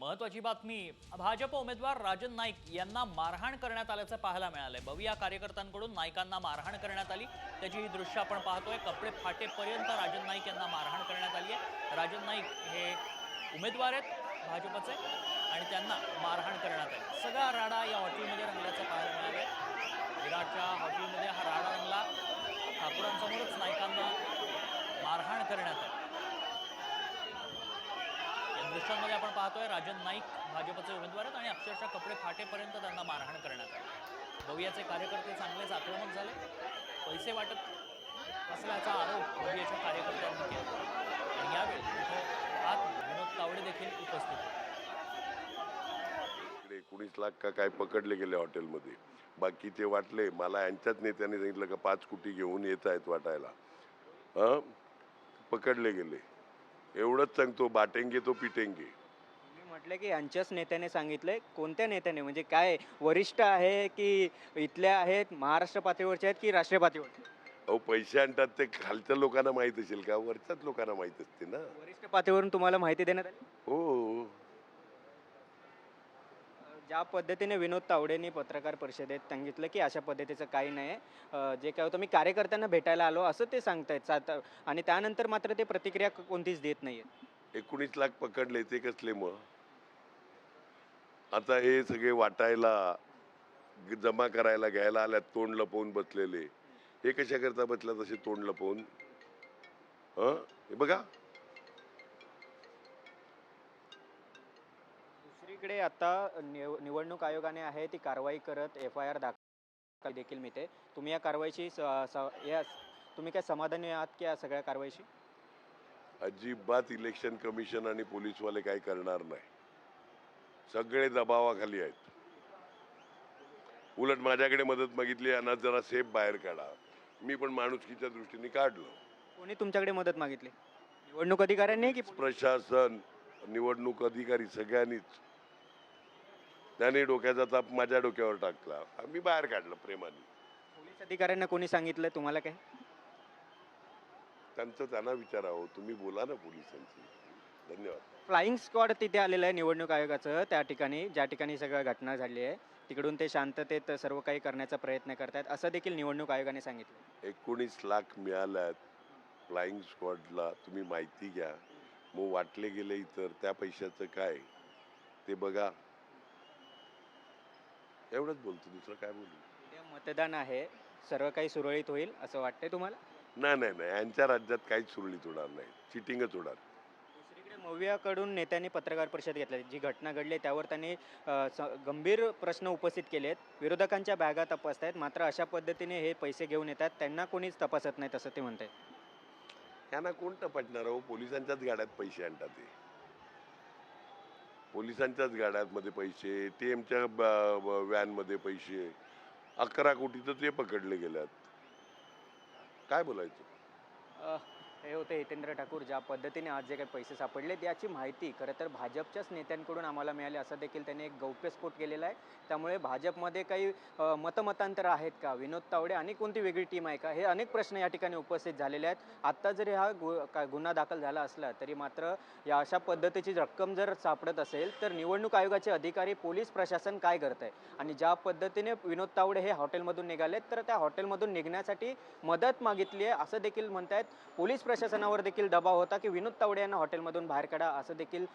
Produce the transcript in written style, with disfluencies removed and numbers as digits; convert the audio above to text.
महत्वाची बातमी, भाजप उमेदवार राजन नाईक यांना मारहाण करण्यात आल्याचं पाहायला मिळालंय। बविया कार्यकर्त्यांकडून नाईकांना मारहाण करण्यात आली, त्याची ही दृश्य आपण पाहतोय। कपडे फाटेपर्यंत राजन नाईक यांना मारहाण करण्यात आली आहे। राजन नाईक हे उमेदवार आहेत भाजपचे आणि त्यांना मारहाण करण्यात आली। सगळा राडा या हॉटेलमध्ये रंगल्याचं पाहायला मिळालंय। विराटच्या हॉटेलमध्ये हा राडा रंगला। ठाकूरांसमोरच नाईकांना मारहाण करण्यात आली। दृश्यांमध्ये आपण पाहतोय राजन नाईक भाजपचे उमेदवार आहेत आणि अक्षरशः कपडे फाटेपर्यंत त्यांना मारहाण करण्यात आली। बवियाचे कार्यकर्ते चांगलेच आक्रमक झाले, पैसे वाटत असल्याचा आरोप बवियाच्या कार्यकर्त्यांनी केला आणि यावेळी विनोद तावडे देखील उपस्थित होते। 19 लाख का काय पकडले गेले हॉटेलमध्ये, बाकी ते वाटले। मला यांच्याच नेत्यांनी सांगितलं का 5 कोटी घेऊन येत आहेत वाटायला, पकडले गेले। एवढंच सांगतो, बाटेंगे तो पिटेंगे। मी म्हटलं की यांच्याच नेत्याने सांगितलंय, कोणत्या नेत्याने म्हणजे काय वरिष्ठ आहे की इथल्या आहेत, महाराष्ट्र पातळीवरचे आहेत की राष्ट्रीय पातळीवरचे? अहो, पैसे आणतात ते खालच्या लोकांना माहित असेल का, वरच्याच लोकांना माहित असते ना। वरिष्ठ पातळीवरून तुम्हाला माहिती देण्यात आली? हो। ज्या पद्धतीने विनोद तावडेंनी पत्रकार परिषदेत सांगितलं की अशा पद्धतीचं काही नाही, जे काय होतं मी कार्यकर्त्यांना भेटायला आलो असं ते सांगतायत आणि त्यानंतर मात्र ते प्रतिक्रिया कोणतीच देत नाहीये। 19 लाख पकडले ते कसले मग? आता हे सगळे वाटायला, जमा करायला, घ्यायला आल्यात तोंड लपवून बसलेले। हे कशा करता बसल्या तसे तोंड लपवून? हे बघा। दुसरीकडे आता निवडणूक आयोगाने आहे ती कारवाई करत FIR दाखल देखील मिळते। तुम्ही या कारवाईशी तुम्ही काय समाधानी आहात की या सगळ्या कारवाईशी? अजिबात इलेक्शन कमिशन आणि पोलीसवाले काय करणार नाही, सगळे दबावाखाली आहेत। उलट माझ्याकडे मदत मागितली, यांना जरा सेफ बाहेर काढा। मी पण माणुसकीच्या दृष्टीने काढलं। कोणी तुमच्याकडे मदत मागितली? निवडणूक अधिकाऱ्यांनी की प्रशासन, निवडणूक अधिकारी, सगळ्यांनीच। त्याने डोक्याचा ताप माझ्या डोक्यावर टाकला, मी बाहेर काढलं प्रेमाने। पोलीस अधिकाऱ्यांना कोणी सांगितलं तुम्हाला काय? त्यांना विचारावं, तुम्ही बोला ना पोलिसांची। धन्यवाद। फ्लाइंग स्क्वॉड तिथे आलेलं आहे निवडणूक आयोगाचं, त्या ठिकाणी ज्या ठिकाणी सगळं घटना झाली आहे तिकडून ते शांततेत सर्व काही करण्याचा प्रयत्न करतात असं देखील निवडणूक आयोगाने सांगितलं। 19 लाख मिळाल्यात फ्लाइंग स्क्वॉडला, तुम्ही माहिती घ्या। मग वाटले गेले इतर, त्या पैशाचं काय ते बघा। एवढंच बोलतो, दुसरं काय बोलू? उद्या मतदान आहे, सर्व काही सुरळीत होईल असं वाटतंय तुम्हाला? नाही, यांच्या राज्यात काहीच सुरळीत होणार नाही, चिटिंगच होणार। दुसरीकडे मवियाकडून नेत्यांनी पत्रकार परिषद घेतली, जी घटना घडली त्यावर त्यांनी गंभीर प्रश्न उपस्थित केलेत। विरोधकांच्या बॅगा तपासत आहेत, मात्र अशा पद्धतीने हे पैसे घेऊन येतात, त्यांना कोणीच तपासत नाही असं ते म्हणत आहेत। यांना कोण टपटणार हो? पोलिसांच्याच गाड्यात पैसे आणतात ते, पोलिसांच्याच गाड्यांमध्ये पैसे, TMच्या व्हॅनमध्ये पैसे। 11 कोटी तर ते पकडले गेल्यात, काय बोलायचं? हे होते हितेंद्र ठाकूर। ज्या पद्धतीने आज जे काही पैसे सापडले याची माहिती खरं तर भाजपच्याच नेत्यांकडून आम्हाला मिळाली असं देखील त्यांनी एक गौप्यस्फोट केलेला आहे। त्यामुळे भाजपमध्ये काही मतमतांतर आहेत का, विनोद तावडे आणि कोणती वेगळी टीम आहे का, हे अनेक प्रश्न या ठिकाणी उपस्थित झालेले आहेत। आत्ता जरी हा गुन्हा दाखल झाला असला तरी मात्र या अशा पद्धतीची रक्कम जर सापडत असेल तर निवडणूक आयोगाचे अधिकारी, पोलीस प्रशासन काय करत आहे? आणि ज्या पद्धतीने विनोद तावडे हे हॉटेलमधून निघालेत तर त्या हॉटेलमधून निघण्यासाठी मदत मागितली आहे असं देखील म्हणतायत। पोलीस प्रशासनावर देखील दबाव होता की विनोद तावडे यांना हॉटेलमधून बाहेर काढा असं देखील